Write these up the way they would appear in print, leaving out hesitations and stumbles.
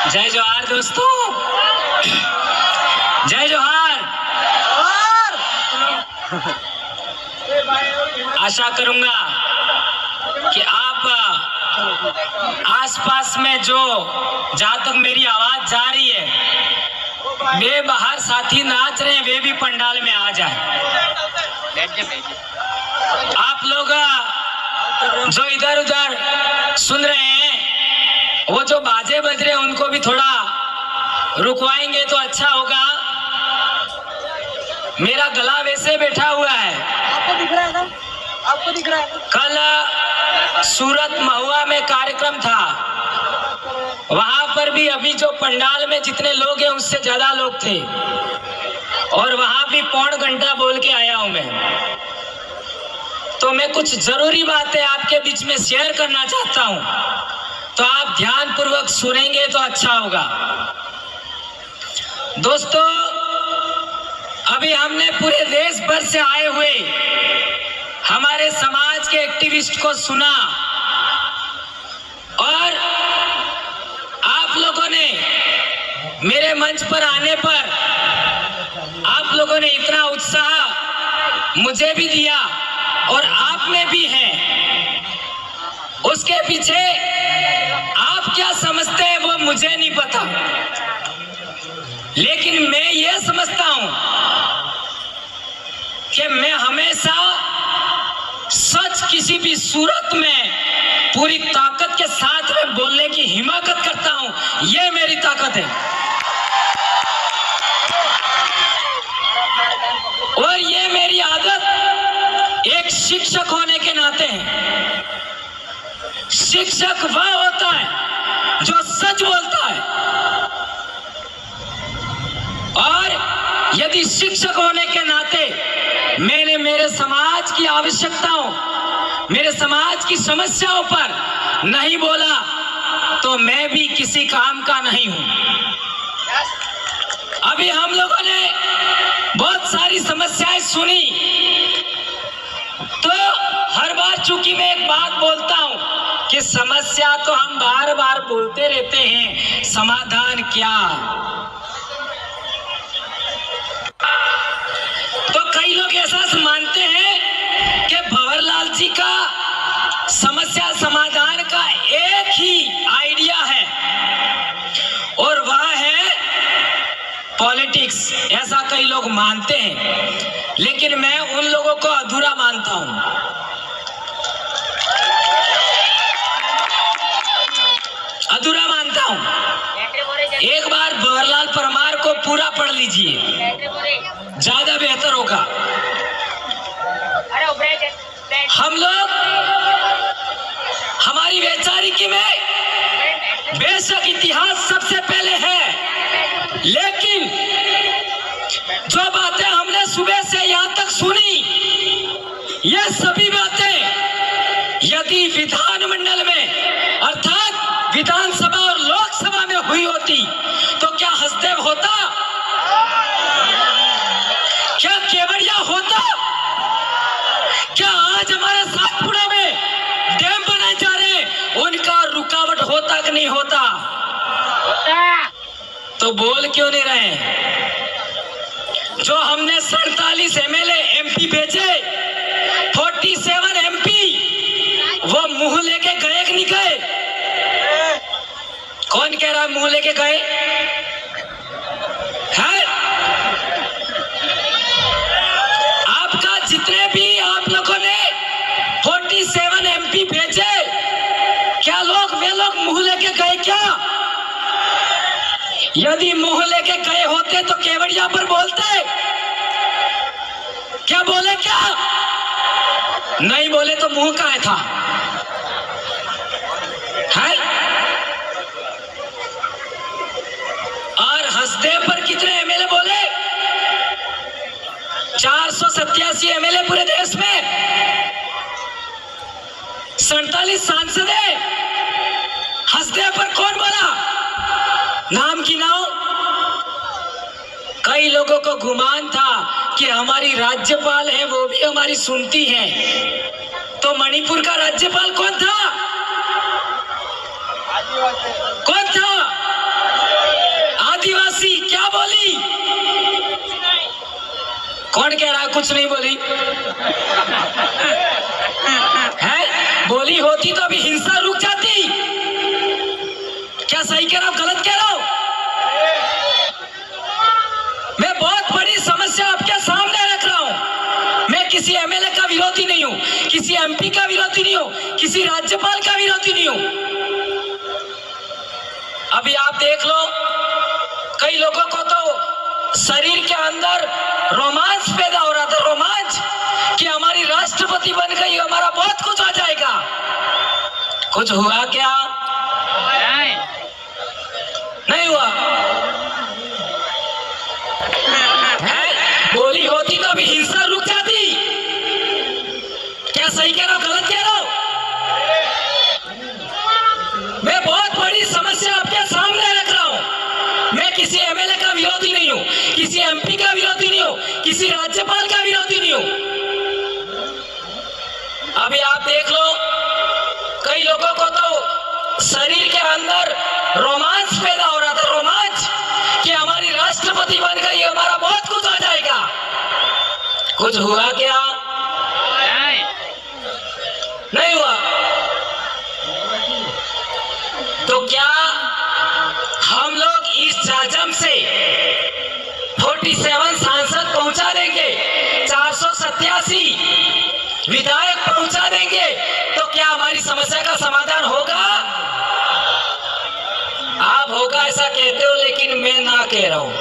जय जोहार दोस्तों, जय जोहार। आशा करूंगा कि आप आसपास में जो जहां तक मेरी आवाज जा रही है, वे बाहर साथी नाच रहे हैं, वे भी पंडाल में आ जाए। आप लोग जो इधर उधर सुन रहे हैं, वो जो बाजे बज रहे हैं उनको भी थोड़ा रुकवाएंगे तो अच्छा होगा। मेरा गला वैसे बैठा हुआ है। आपको दिख रहा है ना? आपको दिख रहा है? कल सूरत महुआ में कार्यक्रम था, वहां पर भी अभी जो पंडाल में जितने लोग हैं उससे ज्यादा लोग थे, और वहां भी पौन घंटा बोल के आया हूं मैं। तो मैं कुछ जरूरी बातें आपके बीच में शेयर करना चाहता हूं, तो आप ध्यान पूर्वक सुनेंगे तो अच्छा होगा। दोस्तों, अभी हमने पूरे देश भर से आए हुए हमारे समाज के एक्टिविस्ट को सुना, और आप लोगों ने मेरे मंच पर आने पर आप लोगों ने इतना उत्साह मुझे भी दिया, और आप में भी है। उसके पीछे आप क्या समझते हैं वो मुझे नहीं पता, लेकिन मैं ये समझता हूं कि मैं हमेशा सच किसी भी सूरत में पूरी ताकत के साथ में बोलने की हिम्मत करता हूं। ये मेरी ताकत है, और ये मेरी आदत एक शिक्षक होने के नाते है। शिक्षक वह होता है जो सच बोलता है, और यदि शिक्षक होने के नाते मैंने मेरे समाज की आवश्यकताओं, मेरे समाज की समस्याओं पर नहीं बोला, तो मैं भी किसी काम का नहीं हूं। अभी हम लोगों ने बहुत सारी समस्याएं सुनी, तो हर बार चूंकि मैं एक बात बोलता हूं कि समस्या तो हम बार बार बोलते रहते हैं, समाधान क्या। तो कई लोग ऐसा मानते हैं कि भंवरलाल जी का समस्या समाधान का एक ही आइडिया है, और वह है पॉलिटिक्स। ऐसा कई लोग मानते हैं, लेकिन मैं उन लोगों को अधूरा मानता हूं। अधूरा मानता हूं। एक बार भंवरलाल परमार को पूरा पढ़ लीजिए, ज्यादा बेहतर होगा। हम लोग हमारी वैचारिकी में बेशक इतिहास सबसे पहले है, लेकिन जो बातें हमने सुबह से यहां तक सुनी, ये सभी बातें यदि विधानमंडल में अर्थात विधानसभा और लोकसभा में हुई होती तो क्या हसदेव होता, क्या केवड़िया होता, क्या आज हमारे सातपुड़ा में डैम बनाए जा रहे उनका रुकावट होता कि नहीं होता? तो बोल क्यों नहीं रहे? जो हमने 47 एमएलए एमपी भेजे, 47 एमपी, वो मुंह लेके गए कि नहीं गए? कौन कह रहा है मुंह लेके गए है? आपका जितने भी आप लोगों ने 47 एमपी भेजे, क्या वे लोग मुंह लेके गए क्या? यदि मुंह लेके गए होते तो केवड़िया पर बोलते, क्या बोले? क्या नहीं बोले तो मुंह कहाँ था? है? और हसदेव पर कितने एमएलए बोले? 487 एमएलए पूरे देश में, 47 सांसद है। हसदेव पर कौन बोला? नाम गिनाओ। कई लोगों को गुमान था कि हमारी राज्यपाल है, वो भी हमारी सुनती है। तो मणिपुर का राज्यपाल कौन था? कौन था? कौन कह रहा है कुछ नहीं बोली है? बोली होती तो अभी हिंसा रुक जाती। क्या सही कह रहा हूं, गलत कह रहा हूं? मैं बहुत बड़ी समस्या आपके सामने रख रहा हूं। मैं किसी एमएलए का विरोधी नहीं हूं, किसी एमपी का विरोधी नहीं हूं, किसी राज्यपाल का विरोधी नहीं हूं। अभी आप देख लो, कई लोगों को तो शरीर के अंदर रोमांच पैदा हो रहा था, रोमांच कि हमारी राष्ट्रपति बन गई, हमारा बहुत कुछ हो जाएगा। कुछ हुआ क्या? नहीं हुआ है? बोली होती तो अभी हिंसा रुक जाती। क्या सही कह रहा हूं, गलत कह रहा हूं? मैं बहुत बड़ी समस्या आपके सामने रख रहा हूं। मैं किसी एमएलए का विरोधी नहीं हूं, किसी एमपी का विरोधी नहीं हूं, किसी राज्यपाल का विरोधी नहीं हूं। अभी आप देख लो, कई लोगों को तो शरीर के अंदर रोमांच पैदा हो रहा था, रोमांच कि हमारी राष्ट्रपति बन गई, हमारा बहुत कुछ हो जाएगा। कुछ हुआ क्या? नहीं हुआ। तो क्या हम लोग इस जाजम से 47 सांसद पहुंचा देंगे, 487 विधायक पहुंचा देंगे, तो क्या हमारी समस्या का समाधान होगा? आप होगा ऐसा कहते हो, लेकिन मैं ना कह रहा हूं,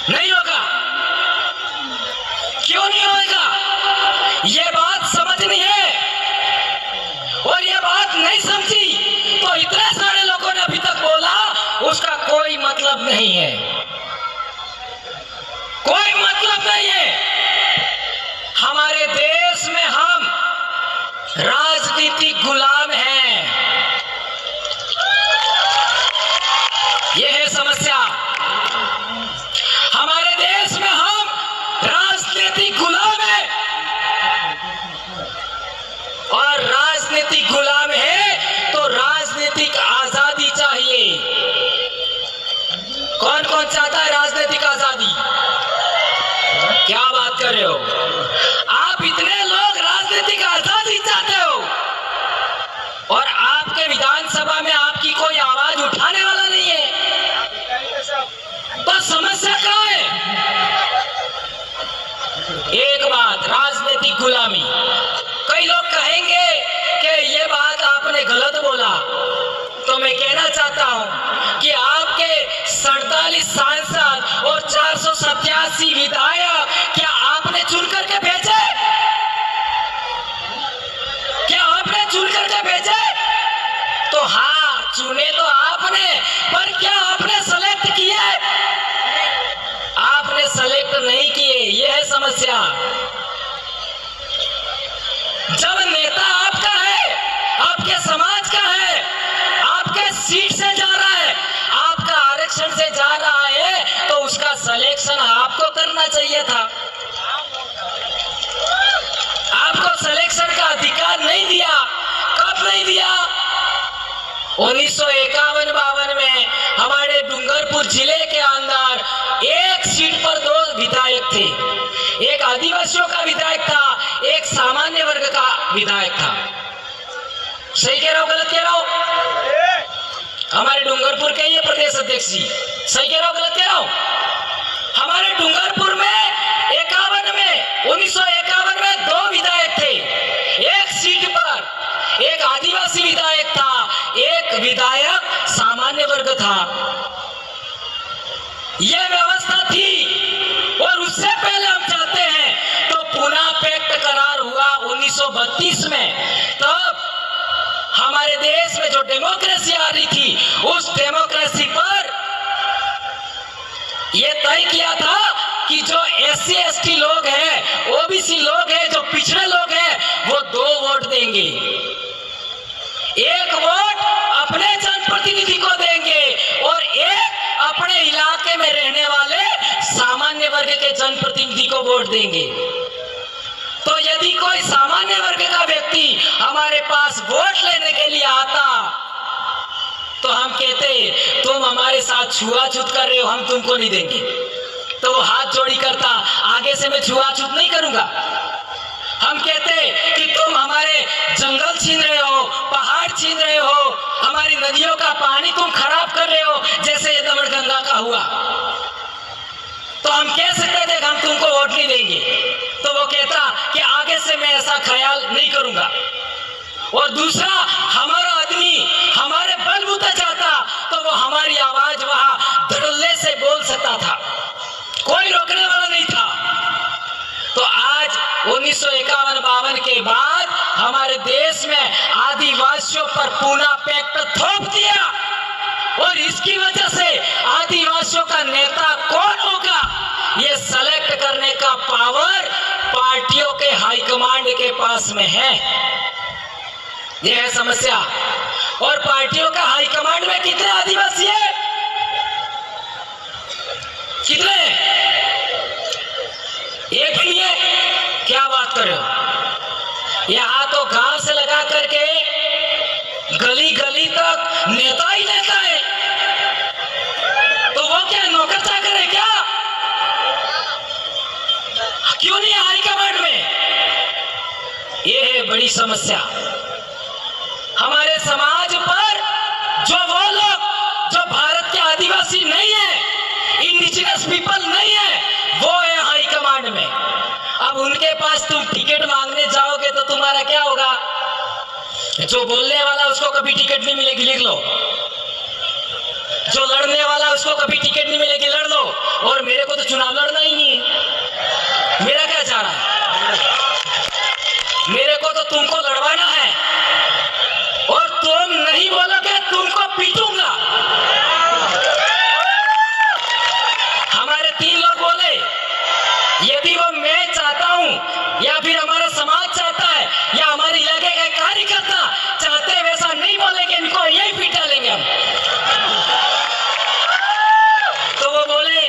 नहीं होगा। क्यों नहीं होगा? ये बात समझनी है, और ये बात नहीं समझी तो इतने सारे लोगों ने अभी तक बोला, उसका कोई मतलब नहीं है, कोई मतलब नहीं है। हमारे देश में हम राजनीतिक गुलाम हैं, यह है समस्या। हमारे देश में हम राजनीतिक गुलाम हैं, और राजनीतिक गुलाम है तो राजनीतिक आजादी चाहिए। कौन कौन चाहता है राजनीतिक आजादी? क्या बात कर रहे हो आप? इतने लोग राजनीतिक आजादी चाहते हो, और आपके विधानसभा में आपकी कोई आवाज उठाने वाला नहीं है, तो समस्या कहां है? एक बात, राजनीतिक गुलामी। कई लोग कहेंगे कि ये बात आपने गलत बोला, तो मैं कहना चाहता हूं कि आपके 47 सांसद और 487 विधायक क्या आपने चुन करके भेजे? क्या आपने चुन करके भेजे? तो हाँ, चुने तो आपने, पर क्या आपने सेलेक्ट किए? आपने सेलेक्ट नहीं किए, यह है समस्या। जब नेता आपका है, आपके समाज का है, आपके सीट से जा रहा है, आपका आरक्षण से जा रहा है, तो उसका सिलेक्शन आपको करना चाहिए था। आपको सिलेक्शन का अधिकार नहीं दिया। कब नहीं दिया? 1951-52 में हमारे डूंगरपुर जिले के अंदर एक सीट पर 2 विधायक थे, एक आदिवासियों का विधायक था, एक सामान्य वर्ग का विधायक था। सही कह रहा हूं, गलत कह रहा हूं? हमारे डूंगरपुर के ये प्रदेश अध्यक्ष जी, सही कह रहा हूं, गलत कह रहा हूं? हमारे डूंगरपुर में 1951 में 2 विधायक थे, एक सीट पर एक आदिवासी विधायक था, एक विधायक सामान्य वर्ग था। यह व्यवस्था थी, और उससे पहले हम चाहते हैं तो पूना पैक्ट करार हुआ 1932 में। तब हमारे देश में जो डेमोक्रेसी आ रही थी, उस डेमोक्रेसी पर यह तय किया था कि जो SC ST लोग हैं, OBC लोग हैं, जो पिछड़े लोग हैं, वो 2 वोट देंगे। एक वोट अपने जनप्रतिनिधि को देंगे, और एक अपने इलाके में रहने वाले सामान्य वर्ग के जनप्रतिनिधि को वोट देंगे। तो यदि कोई सामान्य वर्ग का व्यक्ति हमारे पास वोट लेने के लिए आता, तो हम कहते तुम हमारे साथ छुआछूत कर रहे हो, हम तुमको नहीं देंगे। तो वो हाथ जोड़ी करता, आगे से मैं छुआछूत नहीं करूंगा। हम कहते कि तुम हमारे जंगल छीन रहे हो, पहाड़ छीन रहे हो, हमारी नदियों का पानी तुम खराब कर रहे हो, जैसे ये दमनगंगा का हुआ। तो हम कह सकते थे कि हम तुमको वोट नहीं देंगे। तो वो कहता कि आगे से मैं ऐसा ख्याल नहीं करूंगा। और दूसरा, हमारा आदमी हमारे बलबूते चाहता तो वो हमारी आवाज वहां धड़ल्ले से बोल सकता था, कोई रोकने वाला नहीं था। तो आज 1951-52 के बाद हमारे देश में आदिवासियों पर पूना पैक्ट थोप दिया, और इसकी वजह से आदिवासियों का नेता कौन होगा ये सेलेक्ट करने का पावर पार्टियों के हाईकमांड के पास में है। यह है समस्या। और पार्टियों का हाईकमांड में कितने आदिवासी है? कितने? एक भी नहीं है। क्या बात कर रहे हो? यहां तो गांव से लगा करके गली गली तक नेता ही नेता है। तो वो क्या नौकर चाकर है क्या? क्यों नहीं है हाईकमांड में? ये है बड़ी समस्या। हमारे समाज पर जो वो लोग जो भारत के आदिवासी नहीं है, इंडिजिनस पीपल नहीं है, वो है हाईकमांड में। अब उनके पास तुम टिकट मांगने जाओगे तो तुम्हारा क्या होगा? जो बोलने वाला उसको कभी टिकट नहीं मिलेगी, लिख लो। जो लड़ने वाला उसको कभी टिकट नहीं मिलेगी, लड़ लो। और मेरे को तो चुनाव लड़ना ही नहीं है। मेरा क्या जा रहा है? मेरे को तो तुमको लड़वाना है, और तुम नहीं बोलोगे तुमको पीटूंगा। हमारे 3 लोग बोले, यदि वो मैं चाहता हूं या फिर हमारा समाज चाहता है या हमारे इलाके के कार्यकर्ता चाहते हैं, वैसा नहीं बोलेंगे, इनको यही पीटा लेंगे हम। तो वो बोले,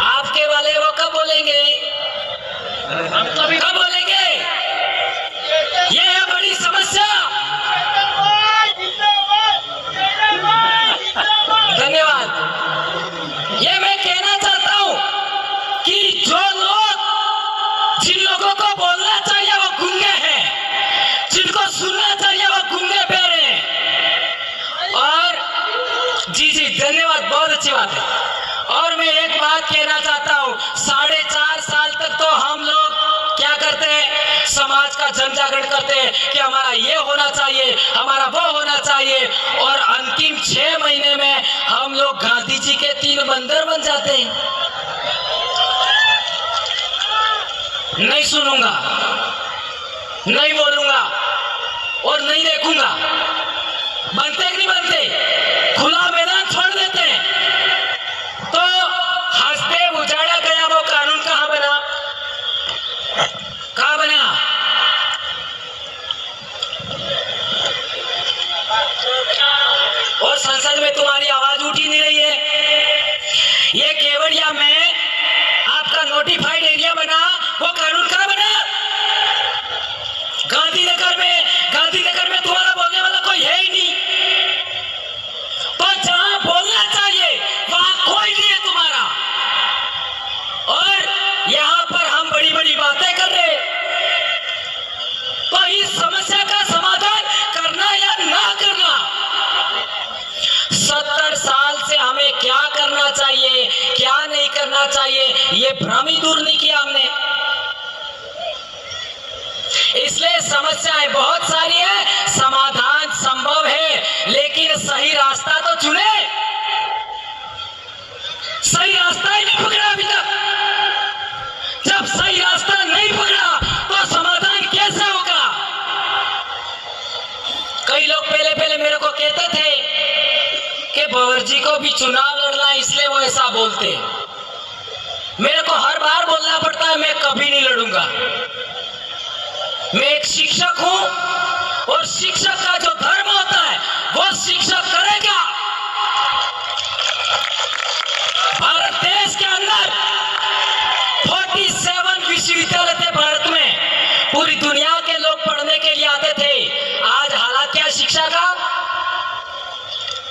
आपके वाले वो कब बोलेंगे? कब बोलेंगे? ये है बड़ी समस्या। धन्यवाद। ये मैं कहना चाहता हूं कि जो लोग, जिन लोगों को बोलना चाहिए वो गूंगे हैं, जिनको सुनना चाहिए वो गूंगे बहरे हैं। और जी धन्यवाद, बहुत अच्छी बात है। और मैं एक बात कहना चाहता हूं, 4.5 साल तक तो हम लोग क्या करते हैं? समाज का जन जागरण करते हैं कि हमारा ये होना चाहिए, हमारा वो होना चाहिए, और अंतिम 6 महीने में हम लोग गांधी जी के 3 बंदर बन जाते हैं। नहीं सुनूंगा, नहीं बोलूंगा और नहीं देखूंगा। बनते कि नहीं बनते? खुला मैदान छोड़ देते हैं। तो हंसते उजाड़ा गया वो कानून कहां बना? कहां बना? और संसद में तुम्हारी आवाज उठ ही नहीं रही है। ये केवड़िया में आपका नोटिफाइड एरिया बना, वो कानून कहां बना? गांधीनगर में तुम्हारा बोलने वाला कोई है ही नहीं। तो जहां बोलना चाहिए वहां कोई नहीं है तुम्हारा, और यहां पर हम बड़ी बड़ी बातें कर रहे हैं। तो इस समस्या का समाधान करना या ना करना, 70 साल से हमें क्या करना चाहिए, क्या नहीं करना चाहिए, ये भ्रम ही दूर नहीं किया हमने। इसलिए समस्याएं बहुत सारी है, समाधान संभव है, लेकिन सही रास्ता तो चुने। सही रास्ता ही नहीं पकड़ा अभी तक। जब सही रास्ता नहीं पकड़ा तो समाधान कैसे होगा? कई लोग पहले मेरे को कहते थे कि भंवर जी को भी चुनाव लड़ना, इसलिए वो ऐसा बोलते। मेरे को हर बार बोलना पड़ता है, मैं कभी नहीं लड़ूंगा। मैं एक शिक्षक हूं, और शिक्षक का जो धर्म होता है वो शिक्षक करेगा। भारत देश के अंदर 47 विश्वविद्यालय थे भारत में, पूरी दुनिया के लोग पढ़ने के लिए आते थे। आज हालात क्या शिक्षा का?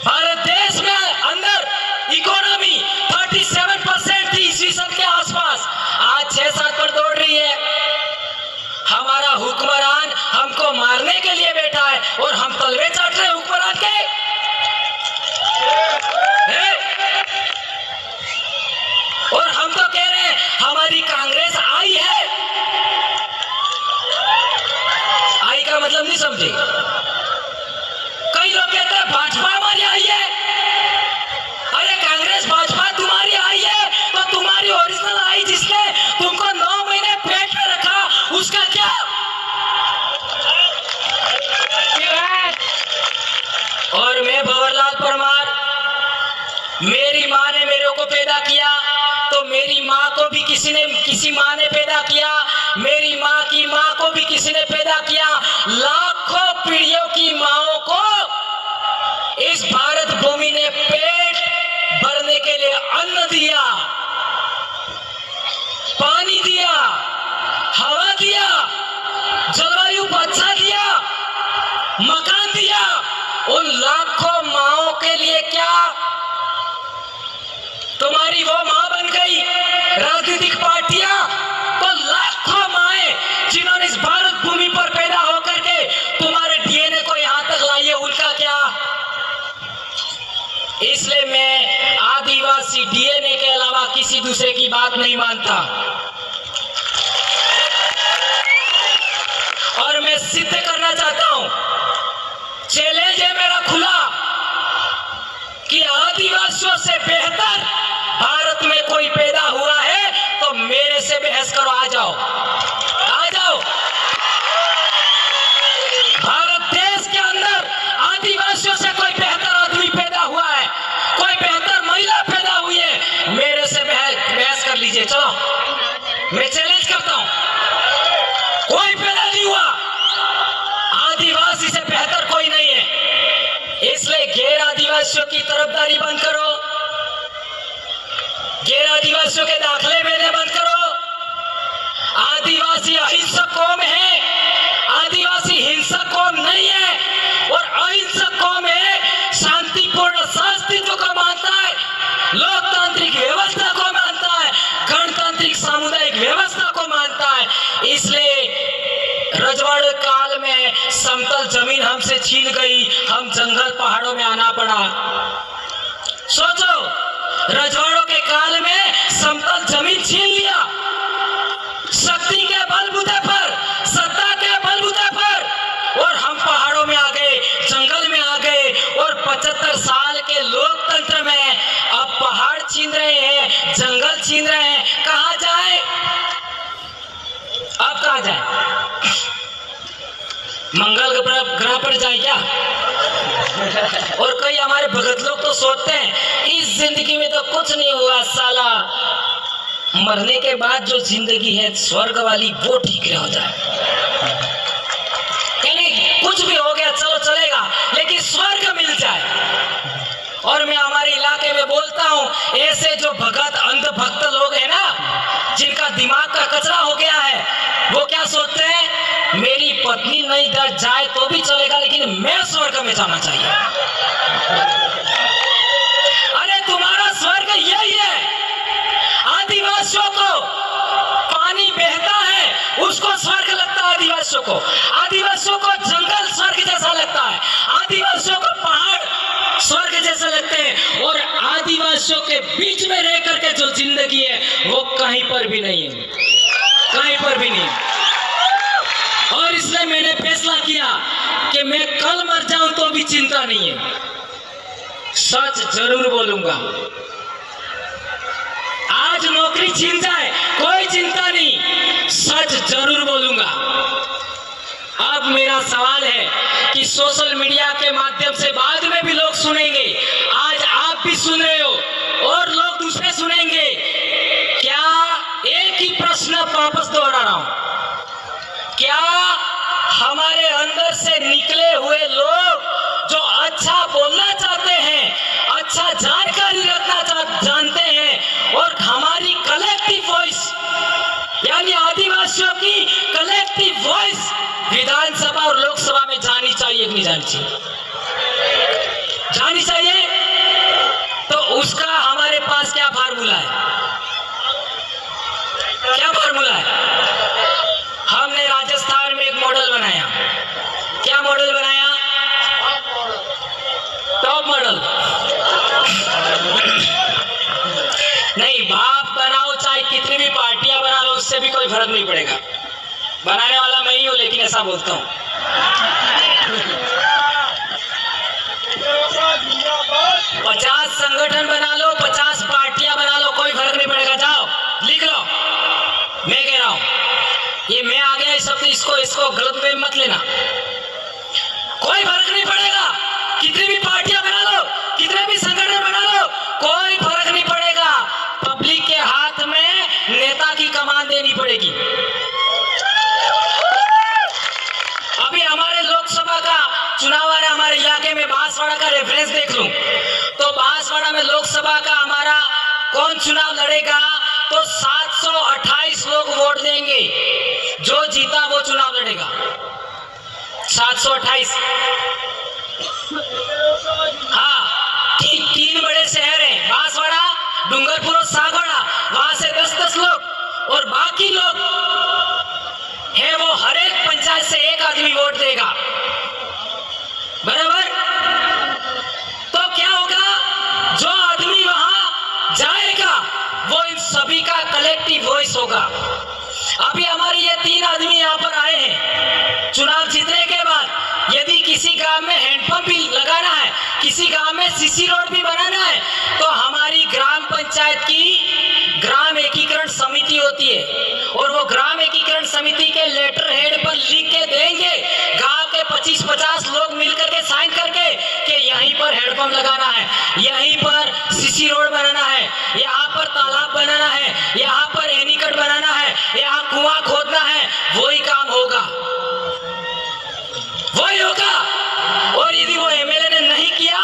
भारत देश में अंदर इकोनॉमी 37% थी, और हम तलवे चाट रहे ऊपर आके। और हम तो कह रहे हैं हमारी कांग्रेस आई है। आई का मतलब नहीं समझे। कई लोग कहते हैं भाजपा हमारी आई है। अरे कांग्रेस भाजपा तुम्हारी आई है तो तुम्हारी ओरिजिनल आई जिसने तुमको 9 महीने पेट में रखा, उसका क्या? और मैं भंवरलाल परमार, मेरी माँ ने मेरे को पैदा किया तो मेरी माँ को भी किसी माँ ने पैदा किया, मेरी माँ की माँ को भी किसी ने पैदा किया। लाखों पीढ़ियों की माँओं को इस भारत भूमि ने पेट भरने के लिए अन्न दिया, पानी दिया, हवा दिया, जलवायु अच्छा दिया, मकान दिया। उन लाखों माँओं के लिए क्या तुम्हारी वो माँ बन गई राजनीतिक पार्टियां? तो लाखों माएं जिन्होंने इस भारत भूमि पर पैदा होकर के तुम्हारे डीएनए को यहां तक लाई है, उनका क्या? इसलिए मैं आदिवासी डीएनए के अलावा किसी दूसरे की बात नहीं मानता। और मैं सिद्ध करना चाहता हूं, चैलेंज है मेरा खुला कि आदिवासियों से बेहतर भारत में कोई पैदा हुआ है तो मेरे से बहस करो। आ जाओ, आ जाओ। भारत देश के अंदर आदिवासियों से कोई बेहतर आदमी पैदा हुआ है, कोई बेहतर महिला पैदा हुई है, मेरे से बहस कर लीजिए। चलो, मैं चैलेंज करता हूं, कोई पैदा नहीं हुआ, आदिवासी से बेहतर कोई नहीं है। इसलिए गैर आदिवासियों की तरफदारी बंद करो, गैर आदिवासियों के दाखले देने बंद करो। आदिवासी अहिंसक कौम है, आदिवासी हिंसक कौम नहीं है। और अहिंसक कौम है, शांतिपूर्ण अस्तित्व को मानता है, लोकतांत्रिक व्यवस्था को मानता है, गणतांत्रिक सामुदायिक व्यवस्था को मानता है। इसलिए रजवाड़े काल में समतल जमीन हमसे छीन गई, हम जंगल पहाड़ों में आना पड़ा। सोचो, रजवाड़ों के काल में समतल जमीन छीन लिया, शक्ति के बलबूते पर, सत्ता के बलबूते पर, और हम पहाड़ों में आ गए, जंगल में आ गए। और 75 साल के लोकतंत्र में अब पहाड़ छीन रहे हैं, जंगल छीन रहे हैं। कहां जाए अब? कहां जाए? मंगल ग्रह पर जाए क्या? और कई हमारे भगत लोग तो सोचते हैं इस जिंदगी में तो कुछ नहीं हुआ साला, मरने के बाद जो जिंदगी है स्वर्ग वाली वो ठीक हो जाए। यानी कुछ भी हो गया चलो चलेगा, लेकिन स्वर्ग मिल जाए। और मैं हमारे इलाके में बोलता हूं, ऐसे जो भगत अंधभक्त लोग हैं ना, जिनका दिमाग का कचरा हो गया है, वो क्या सोचते हैं, मेरी पत्नी नहीं दर जाए तो भी चलेगा लेकिन मैं स्वर्ग में जाना चाहिए। अरे तुम्हारा स्वर्ग यही है। आदिवासियों को पानी बहता है उसको स्वर्ग लगता है, आदिवासियों को। आदिवासियों को जंगल स्वर्ग जैसा लगता है, आदिवासियों को पहाड़ स्वर्ग जैसे लगते हैं। और आदिवासियों के बीच में रह करके जो जिंदगी है वो कहीं पर भी नहीं है, कहीं पर भी नहीं। और इसलिए मैंने फैसला किया कि मैं कल मर जाऊं तो भी चिंता नहीं है, सच जरूर बोलूंगा। आज नौकरी छीन जाए कोई चिंता नहीं, सच जरूर बोलूंगा। अब मेरा सवाल है कि सोशल मीडिया के माध्यम से बाद में भी लोग सुनेंगे, आज आप भी सुन रहे हो और लोग दूसरे सुनेंगे। क्या एक ही प्रश्न वापस दोहरा रहा हूं, क्या हमारे अंदर से निकले हुए लोग जो अच्छा बोलना चाहते हैं, अच्छा जानकारी रखना जानते हैं, और हमारी कलेक्टिव वॉइस यानी आदिवासियों की कलेक्टिव वॉइस विधानसभा और लोकसभा में जानी चाहिए कि नहीं जानी चाहिए? जानी चाहिए। तो उसका हमारे पास क्या फार्मूला है? क्या फार्मूला है? हमने राजस्थान में एक मॉडल बनाया। क्या मॉडल बनाया? कोई फर्क नहीं पड़ेगा। बनाने वाला मैं ही हूं, लेकिन ऐसा बोलता हूं। 50 संगठन बना लो, 50 पार्टियां बना लो, कोई फर्क नहीं पड़ेगा। जाओ लिख लो, मैं कह रहा हूं, ये मैं आ गया शब्द, इसको गलत वे मत लेना। कोई फर्क नहीं पड़ेगा, कितनी भी पार्टियां बना लो, कितने भी संगठन बना लो, कोई फर्क नहीं पड़ेगा। पब्लिक के हाथ में नेता की कमान देनी पड़ेगी। अभी हमारे लोकसभा का चुनाव आ रहा है, हमारे इलाके में बांसवाड़ा का रेफरेंस देख लूं तो बांसवाड़ा में लोकसभा का हमारा कौन चुनाव लड़ेगा तो 728 लोग वोट देंगे। जो जीता वो चुनाव लड़ेगा। 728। हाँ, तीन बड़े शहर हैं, बांसवाड़ा, डूंगरपुर और सागवाड़ा, वहां से 10-10 लोग, और बाकी लोग है वो हर एक पंचायत से एक आदमी वोट देगा। बराबर? तो क्या होगा, जो आदमी वहां जाएगा वो इन सभी का कलेक्टिव वॉइस होगा। अभी हमारे ये 3 आदमी यहाँ पर आए हैं। चुनाव जीतने के बाद यदि किसी गांव में हैंडपंप भी लगाना है, किसी गांव में सीसी रोड भी बनाना है, तो हमारी ग्राम पंचायत की ग्राम एकीकरण समिति होती है, और वो ग्राम एकीकरण समिति के लेटर हेड पर लिख के देंगे, गांव के 25-50 लोग मिलकर के साइन करके कि यहीं पर हैंडपंप लगाना है, यहीं पर सीसी रोड बनाना है, यहाँ पर तालाब बनाना है, यहाँ पर एनीकट बनाना है, यहाँ कुआं खोदना है। वही काम होगा, वही होगा। और यदि वो एमएलए ने नहीं किया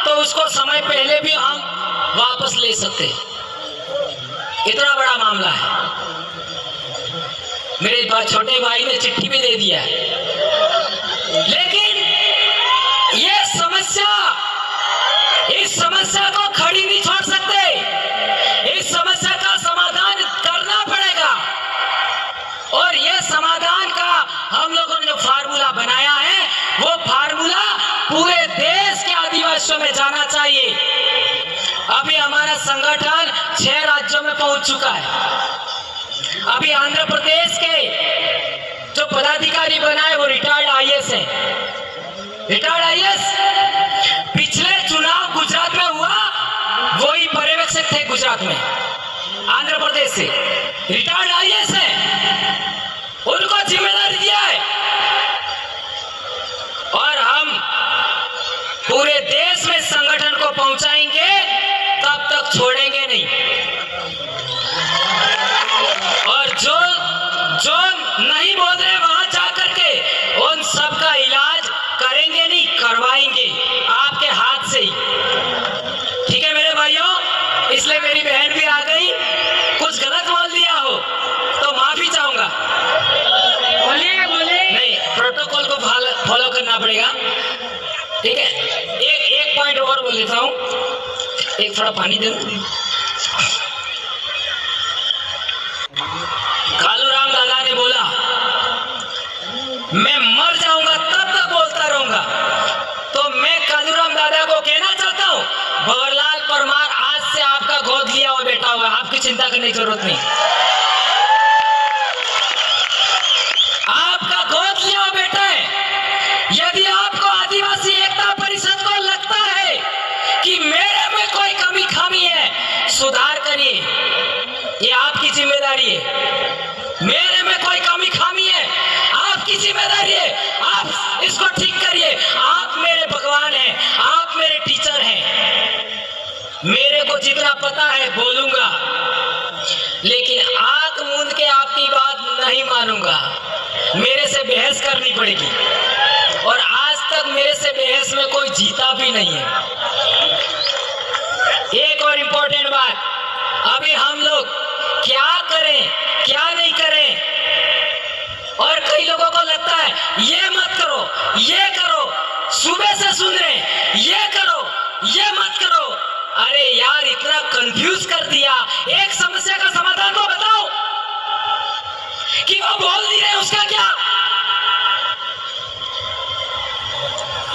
तो उसको समय पहले भी हम वापस ले सकते। इतना बड़ा मामला है। मेरे छोटे भाई ने चिट्ठी भी दे दिया है, लेकिन ये इस समस्या को खड़ी नहीं छोड़ सकते। इस समस्या का समाधान करना पड़ेगा, और ये समाधान का हम लोगों ने जो फार्मूला बनाया है वो फार्मूला पूरे देश के आदिवासियों में जाना चाहिए। अभी हमारा संगठन 6 राज्यों में पहुंच चुका है। अभी आंध्र प्रदेश के जो पदाधिकारी बनाए वो रिटायर्ड आईएएस हैं। रिटायर्ड आईएएस पिछले चुनाव गुजरात में हुआ, वही पर्यवेक्षक थे गुजरात में, आंध्र प्रदेश से रिटायर्ड आईएएस है, उनको जिम्मेदारी दिया है। और हम पूरे देश में संगठन को पहुंचाएंगे, तब तक छोड़ेंगे नहीं। और जो नहीं बोल रहे वहां जाकर के उन सब का इलाज करेंगे नहीं, करवाएंगे आपके हाथ से ही। ठीक है मेरे भाइयों, इसलिए मेरी बहन भी आ गई, कुछ गलत बोल दिया हो तो माफी चाहूंगा। बोलिए नहीं, प्रोटोकॉल को फॉलो करना पड़ेगा। ठीक है, एक पॉइंट और बोल देता हूं, एक थोड़ा पानी दे दो। कालूराम दादा ने बोला मैं मर जाऊंगा तब तक बोलता रहूंगा, तो मैं कालूराम दादा को कहना चाहता हूं, भंवरलाल परमार आज से आपका गोद लिया हुआ बेटा हुआ, आपकी चिंता करने की जरूरत नहीं। आपका गोद लिया हुआ बेटा है। यदि आपको आदिवासी एकता परिषद को लगता है कि मेरे में कोई कमी खामी है, सुधार करिए, ये आपकी जिम्मेदारी है। मेरे में कोई कमी खामी है, आपकी जिम्मेदारी है, आप इसको ठीक करिए। आप मेरे भगवान हैं, आप मेरे टीचर हैं। मेरे को जितना पता है बोलूंगा, लेकिन आंख मूंद के आपकी बात नहीं मानूंगा। मेरे से बहस करनी पड़ेगी, और आज तक मेरे से बहस में कोई जीता भी नहीं है। एक और इंपॉर्टेंट बात, अभी हम लोग क्या करें क्या नहीं करें, और कई लोगों को लगता है ये मत करो, ये करो, सुबह से सुन रहे हैं ये करो, ये मत करो। अरे यार, इतना कंफ्यूज कर दिया। एक समस्या का समाधान तो बताओ कि वो बोल नहीं रहे, उसका क्या?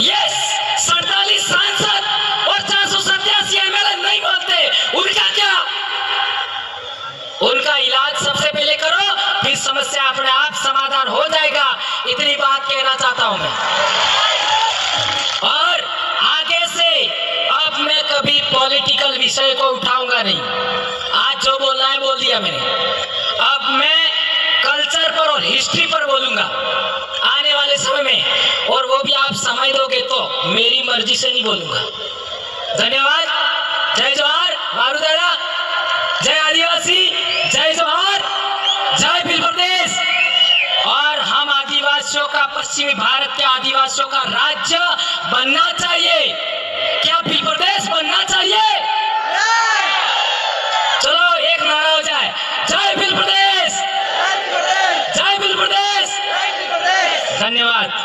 यस, 47 सांसद और 487 एमएलए नहीं बोलते, उनका क्या? उनका इलाज सबसे पहले करो, फिर हो जाएगा, इतनी बात कहना चाहता हूं मैं। और आगे से अब मैं कभी पॉलिटिकल विषय को उठाऊंगा नहीं। आज जो बोलना है बोल दिया मैंने। अब मैं कल्चर पर और हिस्ट्री पर बोलूंगा आने वाले समय में, और वो भी आप समझ दोगे तो मेरी मर्जी से नहीं बोलूंगा। धन्यवाद। जय जोहार मारू दादा, जय आदिवासी, जय जोहार, जय भील प्रदेश। और हम आदिवासियों का, पश्चिमी भारत के आदिवासियों का राज्य बनना चाहिए। क्या भील प्रदेश बनना चाहिए? चलो एक नारा हो जाए, जय भील प्रदेश, जय भील प्रदेश। धन्यवाद।